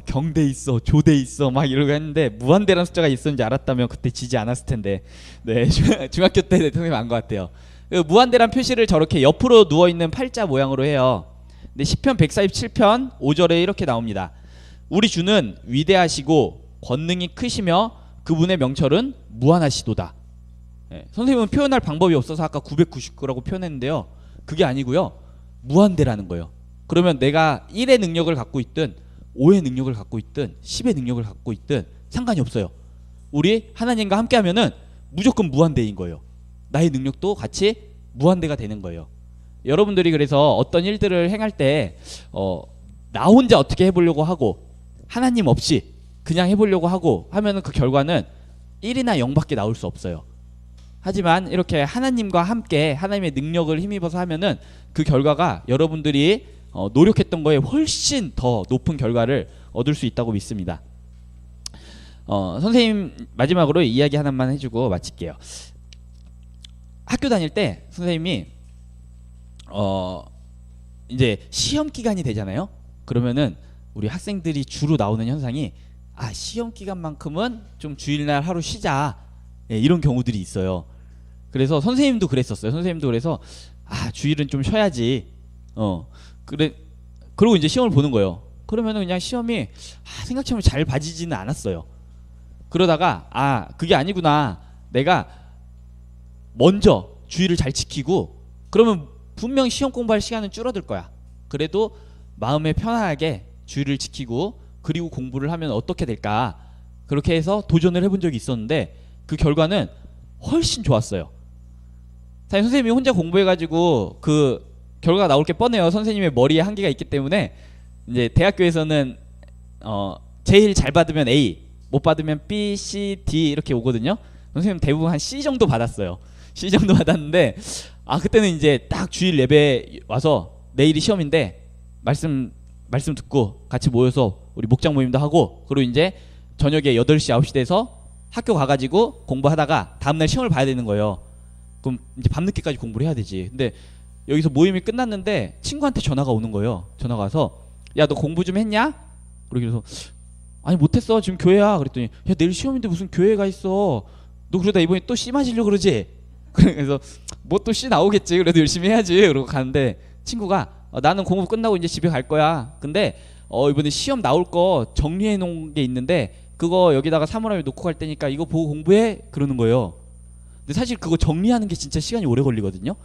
경대 있어. 조대 있어. 막 이러고 했는데 무한대라는 숫자가 있었는지 알았다면 그때 지지 않았을 텐데. 네, 중학교 때 선생님 안 것 같아요. 그 무한대란 표시를 저렇게 옆으로 누워있는 팔자 모양으로 해요. 근데 시편 147편 5절에 이렇게 나옵니다. 우리 주는 위대하시고 권능이 크시며 그분의 명철은 무한하시도다. 네, 선생님은 표현할 방법이 없어서 아까 999라고 표현했는데요. 그게 아니고요. 무한대라는 거예요. 그러면 내가 1의 능력을 갖고 있든 5의 능력을 갖고 있든 10의 능력을 갖고 있든 상관이 없어요. 우리 하나님과 함께 하면은 무조건 무한대인 거예요. 나의 능력도 같이 무한대가 되는 거예요. 여러분들이 그래서 어떤 일들을 행할 때 나 혼자 어떻게 해보려고 하고 하나님 없이 그냥 해보려고 하고 하면은 그 결과는 1이나 0밖에 나올 수 없어요. 하지만 이렇게 하나님과 함께 하나님의 능력을 힘입어서 하면은 그 결과가 여러분들이 노력했던 거에 훨씬 더 높은 결과를 얻을 수 있다고 믿습니다. 선생님 마지막으로 이야기 하나만 해주고 마칠게요. 학교 다닐 때 선생님이 이제 시험 기간이 되잖아요. 그러면은 우리 학생들이 주로 나오는 현상이 시험 기간만큼은 좀 주일날 하루 쉬자. 예, 이런 경우들이 있어요. 그래서 선생님도 그랬었어요. 선생님도 그래서 주일은 좀 쉬어야지. 그리고 이제 시험을 보는 거예요. 그러면은 그냥 시험이 생각처럼 잘 봐지지는 않았어요. 그러다가 그게 아니구나. 내가 먼저 주의를 잘 지키고 그러면 분명 시험 공부할 시간은 줄어들 거야. 그래도 마음에 편안하게 주의를 지키고 그리고 공부를 하면 어떻게 될까? 그렇게 해서 도전을 해본 적이 있었는데 그 결과는 훨씬 좋았어요. 사실 선생님이 혼자 공부해가지고 그 결과가 나올 게 뻔해요. 선생님의 머리에 한계가 있기 때문에 이제 대학교에서는 제일 잘 받으면 A, 못 받으면 B, C, D 이렇게 오거든요. 선생님 대부분 한 C 정도 받았어요. C 정도 받았는데 그때는 이제 딱 주일 예배 와서 내일이 시험인데 말씀 듣고 같이 모여서 우리 목장 모임도 하고 그리고 이제 저녁에 8시 9시 돼서 학교 가가지고 공부하다가 다음날 시험을 봐야 되는 거예요. 그럼 이제 밤늦게까지 공부를 해야 되지. 근데 여기서 모임이 끝났는데 친구한테 전화가 오는 거예요. 전화가 와서 야 너 공부 좀 했냐? 그러기서 아니 못했어 지금 교회야. 그랬더니 야 내일 시험인데 무슨 교회가 있어. 너 그러다 이번에 또 C 마시려고 그러지? 그래서 뭐 또 C 나오겠지. 그래도 열심히 해야지. 그러고 가는데 친구가 나는 공부 끝나고 이제 집에 갈 거야. 근데 이번에 시험 나올 거 정리해 놓은 게 있는데 그거 여기다가 사물함에 놓고 갈 테니까 이거 보고 공부해. 그러는 거예요. 근데 사실 그거 정리하는 게 진짜 시간이 오래 걸리거든요.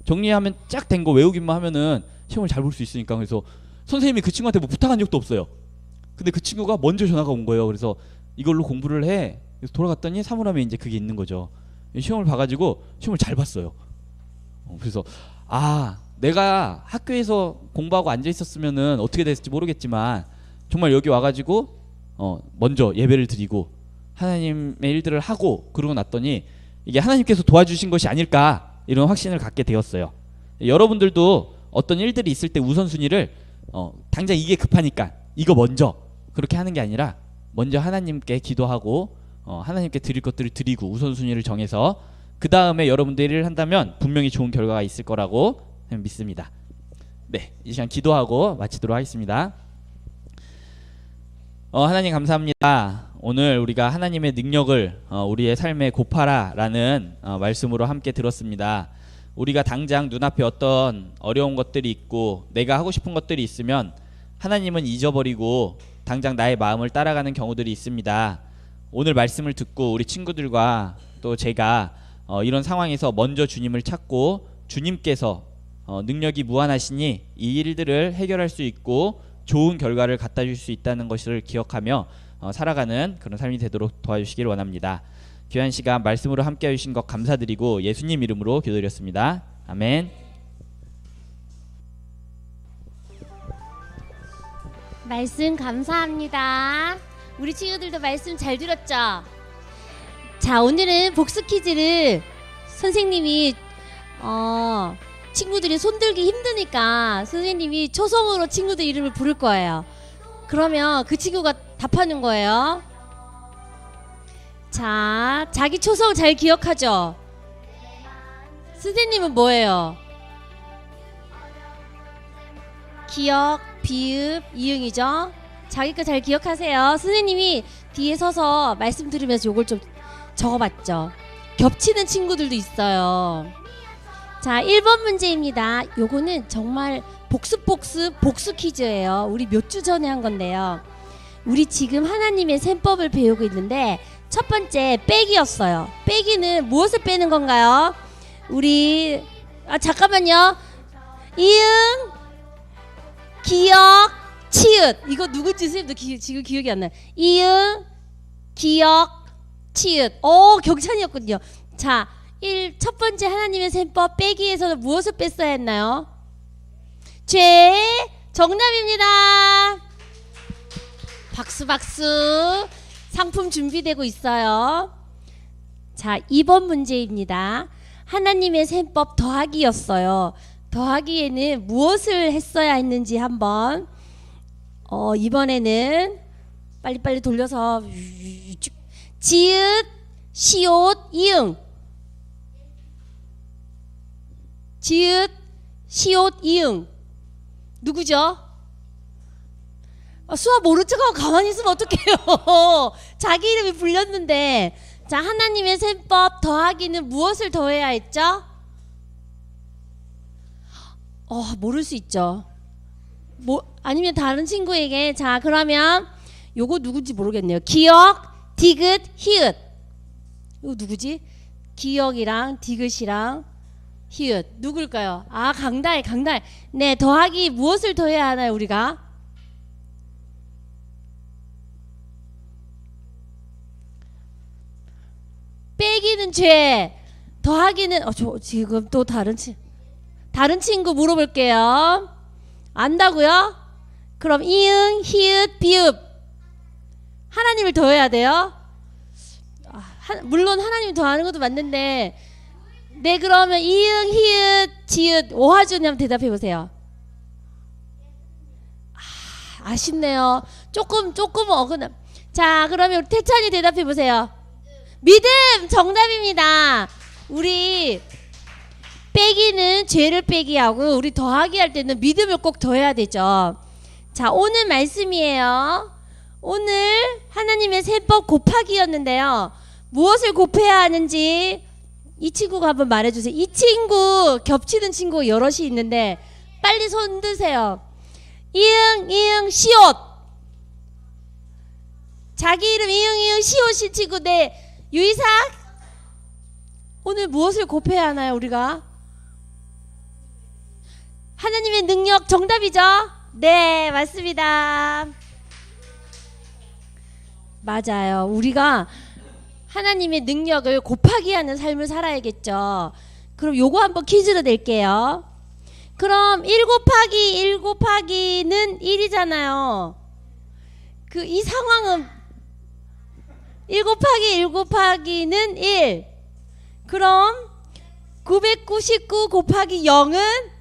정리하면 쫙 된 거 외우기만 하면은 시험을 잘 볼 수 있으니까. 그래서 선생님이 그 친구한테 뭐 부탁한 적도 없어요. 근데 그 친구가 먼저 전화가 온 거예요. 그래서 이걸로 공부를 해. 그래서 돌아갔더니 사물함에 이제 그게 있는 거죠. 시험을 봐가지고 시험을 잘 봤어요. 그래서 내가 학교에서 공부하고 앉아 있었으면은 어떻게 됐을지 모르겠지만 정말 여기 와가지고 먼저 예배를 드리고 하나님의 일들을 하고 그러고 났더니 이게 하나님께서 도와주신 것이 아닐까 이런 확신을 갖게 되었어요. 여러분들도 어떤 일들이 있을 때 우선순위를 당장 이게 급하니까 이거 먼저 그렇게 하는 게 아니라 먼저 하나님께 기도하고 하나님께 드릴 것들을 드리고 우선순위를 정해서 그 다음에 여러분들이 일을 한다면 분명히 좋은 결과가 있을 거라고 믿습니다. 네, 이 시간 기도하고 마치도록 하겠습니다. 하나님 감사합니다. 오늘 우리가 하나님의 능력을 우리의 삶에 곱하라라는 말씀으로 함께 들었습니다. 우리가 당장 눈앞에 어떤 어려운 것들이 있고 내가 하고 싶은 것들이 있으면 하나님은 잊어버리고 당장 나의 마음을 따라가는 경우들이 있습니다. 오늘 말씀을 듣고 우리 친구들과 또 제가 이런 상황에서 먼저 주님을 찾고 주님께서 능력이 무한하시니 이 일들을 해결할 수 있고 좋은 결과를 갖다 줄 수 있다는 것을 기억하며 살아가는 그런 삶이 되도록 도와주시길 원합니다. 귀한 시간 말씀으로 함께 해주신 것 감사드리고 예수님 이름으로 기도드렸습니다. 아멘. 말씀 감사합니다. 우리 친구들도 말씀 잘 들었죠? 자, 오늘은 복습 퀴즈를 선생님이 친구들이 손들기 힘드니까 선생님이 초성으로 친구들 이름을 부를 거예요. 그러면 그 친구가 답하는 거예요. 자, 자기 초성 잘 기억하죠? 선생님은 뭐예요? 기억, 비읍, 이응이죠? 자기 거 잘 기억하세요. 선생님이 뒤에 서서 말씀 들으면서 요걸 좀 적어봤죠. 겹치는 친구들도 있어요. 자, 1번 문제입니다. 요거는 정말 복습 퀴즈예요. 우리 몇 주 전에 한 건데요. 우리 지금 하나님의 셈법을 배우고 있는데 첫 번째 빼기였어요. 빼기는 무엇을 빼는 건가요? 우리 잠깐만요. 이응, 기억, 치읓. 이거 누구지? 선생님도 지금 기억이 안 나요. 이응, 기억, 치읓. 경찬이었군요. 자, 첫 번째 하나님의 셈법 빼기에서는 무엇을 뺐어야 했나요? 죄. 정답입니다. 박수. 상품 준비되고 있어요. 자, 2번 문제입니다. 하나님의 셈법 더하기였어요. 더하기에는 무엇을 했어야 했는지 한번 이번에는 빨리빨리 돌려서 지읒, 시옷, 이응. 지읒, 시옷, 이응. 누구죠? 수학 모른 척하고 가만히 있으면 어떡해요. 자기 이름이 불렸는데. 자, 하나님의 셈법 더하기는 무엇을 더해야 했죠? 모를 수 있죠. 아니면 다른 친구에게. 자, 그러면 요거 누군지 모르겠네요. 기억, 디귿, 히읗. 이거 누구지? 기억이랑 디귿이랑 히읗. 누굴까요? 강달. 네, 더하기 무엇을 더해야 하나요, 우리가? 빼기는 죄, 더하기는 지금 또 다른 친구 물어볼게요. 안다고요? 그럼 이응, 히읗, 비읍. 하나님을 더해야 돼요? 물론 하나님 더하는 것도 맞는데. 네, 그러면 이응, 히읗, 지읒, 오하준이 한번 대답해 보세요. 아쉽네요. 조금 어긋나. 자, 그러면 우리 태찬이 대답해 보세요. 믿음 정답입니다. 우리 빼기는 죄를 빼기하고 우리 더하기 할 때는 믿음을 꼭 더해야 되죠. 자, 오늘 말씀이에요. 오늘 하나님의 셈법 곱하기였는데요. 무엇을 곱해야 하는지 이 친구가 한번 말해주세요. 이 친구 겹치는 친구 여럿이 있는데 빨리 손 드세요. 이응, 시옷. 자기 이름 이응, 시옷이 친구. 네, 유이삭. 오늘 무엇을 곱해야 하나요, 우리가? 하나님의 능력 정답이죠? 네, 맞습니다. 맞아요. 우리가 하나님의 능력을 곱하기 하는 삶을 살아야겠죠. 그럼 요거 한번 퀴즈로 낼게요. 그럼 1 곱하기는 1이잖아요. 이 상황은 1 곱하기는 1. 그럼 999 곱하기 0은?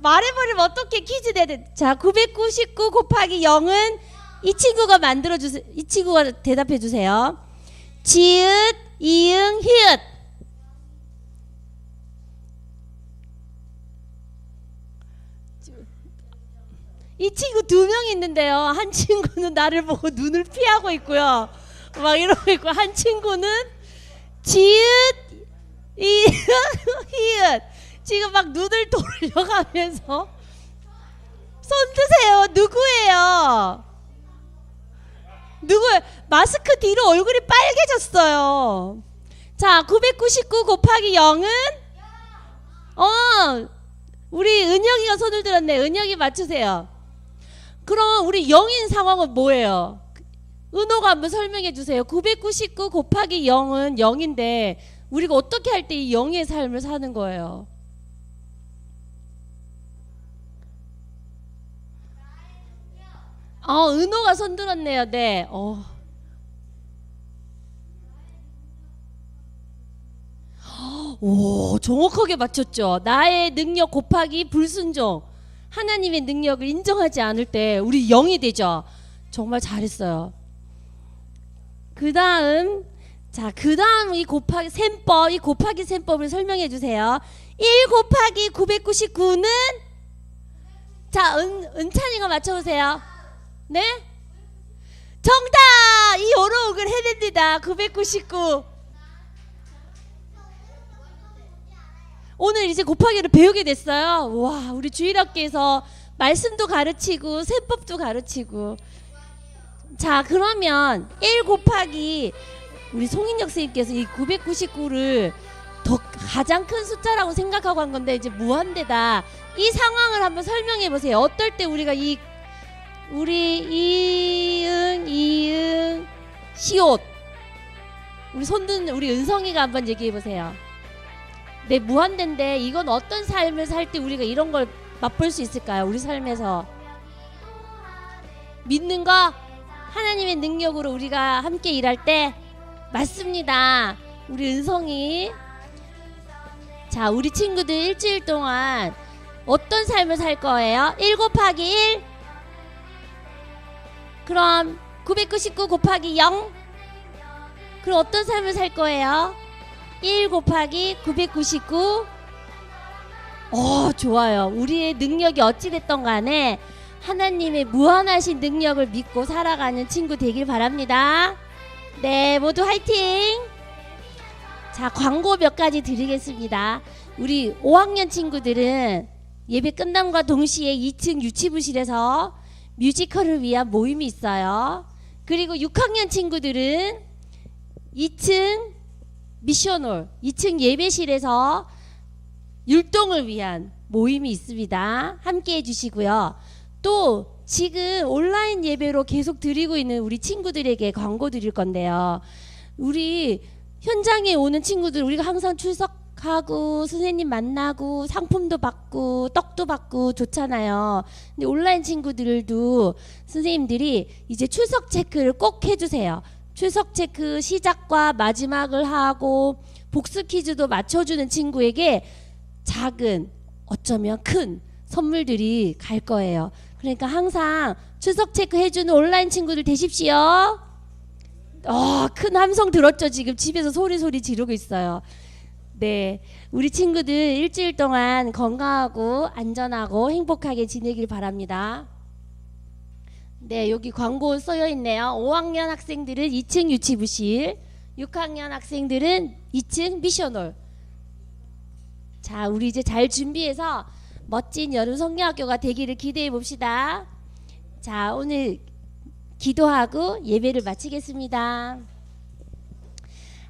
말해버리면 어떻게 퀴즈 내야. 자, 999 곱하기 0은 이 친구가 만들어주세요. 이 친구가 대답해주세요. 지읒, 이응, 히읗. 이 친구 2명 있는데요. 한 친구는 나를 보고 눈을 피하고 있고요. 막 이러고 있고, 한 친구는 지읒, 이응, 히읗. 지금 막 눈을 돌려가면서. 손 드세요. 누구예요? 마스크 뒤로 얼굴이 빨개졌어요. 자, 999 곱하기 0은? 우리 은혁이가 손을 들었네. 은혁이 맞추세요. 그럼 우리 영인 상황은 뭐예요? 은호가 한번 설명해 주세요. 999 곱하기 0은 0인데 우리가 어떻게 할 때 이 0의 삶을 사는 거예요? 은호가 손 들었네요. 네. 오, 정확하게 맞췄죠. 나의 능력 곱하기 불순종. 하나님의 능력을 인정하지 않을 때 우리 0이 되죠. 정말 잘했어요. 그 다음 이 곱하기 셈법, 이 곱하기 셈법을 설명해 주세요. 1 곱하기 999는 자, 은찬이가 맞춰보세요. 네? 정답! 이 어려움을 해냅니다. 999. 오늘 이제 곱하기를 배우게 됐어요. 와, 우리 주일학교에서 말씀도 가르치고 셈법도 가르치고. 자, 그러면 1 곱하기 우리 송인혁 선생님께서 이 999를 더 가장 큰 숫자라고 생각하고 한 건데 이제 무한대다. 이 상황을 한번 설명해 보세요. 어떨 때 우리가 우리 이응 시옷 우리 손든 우리 은성이가 한번 얘기해 보세요. 네, 무한대인데 이건 어떤 삶을 살 때 우리가 이런 걸 맛볼 수 있을까요? 우리 삶에서 믿는 거 하나님의 능력으로 우리가 함께 일할 때 맞습니다. 우리 은성이 자, 우리 친구들 일주일 동안 어떤 삶을 살 거예요? 1 곱하기 1 그럼 999 곱하기 0 그럼 어떤 삶을 살 거예요? 1 곱하기 999 좋아요. 우리의 능력이 어찌됐던 간에 하나님의 무한하신 능력을 믿고 살아가는 친구 되길 바랍니다. 네, 모두 화이팅! 자, 광고 몇 가지 드리겠습니다. 우리 5학년 친구들은 예배 끝남과 동시에 2층 유치부실에서 뮤지컬을 위한 모임이 있어요. 그리고 6학년 친구들은 2층 미션홀, 2층 예배실에서 율동을 위한 모임이 있습니다. 함께 해주시고요. 또 지금 온라인 예배로 계속 드리고 있는 우리 친구들에게 광고 드릴 건데요. 우리 현장에 오는 친구들 우리가 항상 출석하고 선생님 만나고 상품도 받고 떡도 받고 좋잖아요. 근데 온라인 친구들도 선생님들이 이제 출석 체크를 꼭 해주세요. 출석 체크 시작과 마지막을 하고 복습 퀴즈도 맞춰주는 친구에게 작은 어쩌면 큰 선물들이 갈 거예요. 그러니까 항상 출석 체크 해주는 온라인 친구들 되십시오. 큰 함성 들었죠? 지금 집에서 소리 지르고 있어요. 네, 우리 친구들 일주일 동안 건강하고 안전하고 행복하게 지내길 바랍니다. 네, 여기 광고 써여 있네요. 5학년 학생들은 2층 유치부실, 6학년 학생들은 2층 미션홀. 자, 우리 이제 잘 준비해서 멋진 여름 성경학교가 되기를 기대해 봅시다. 자, 오늘 기도하고 예배를 마치겠습니다.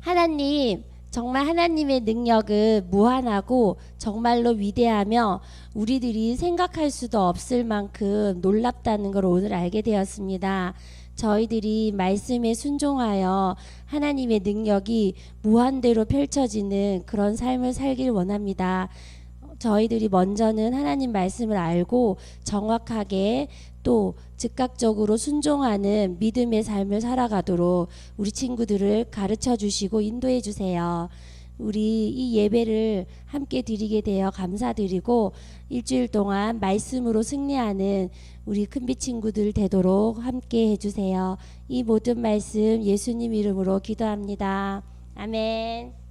하나님, 정말 하나님의 능력은 무한하고 정말로 위대하며 우리들이 생각할 수도 없을 만큼 놀랍다는 걸 오늘 알게 되었습니다. 저희들이 말씀에 순종하여 하나님의 능력이 무한대로 펼쳐지는 그런 삶을 살길 원합니다. 저희들이 먼저는 하나님 말씀을 알고 정확하게 또 즉각적으로 순종하는 믿음의 삶을 살아가도록 우리 친구들을 가르쳐 주시고 인도해 주세요. 우리 이 예배를 함께 드리게 되어 감사드리고 일주일 동안 말씀으로 승리하는 우리 큰비 친구들 되도록 함께 해주세요. 이 모든 말씀 예수님 이름으로 기도합니다. 아멘.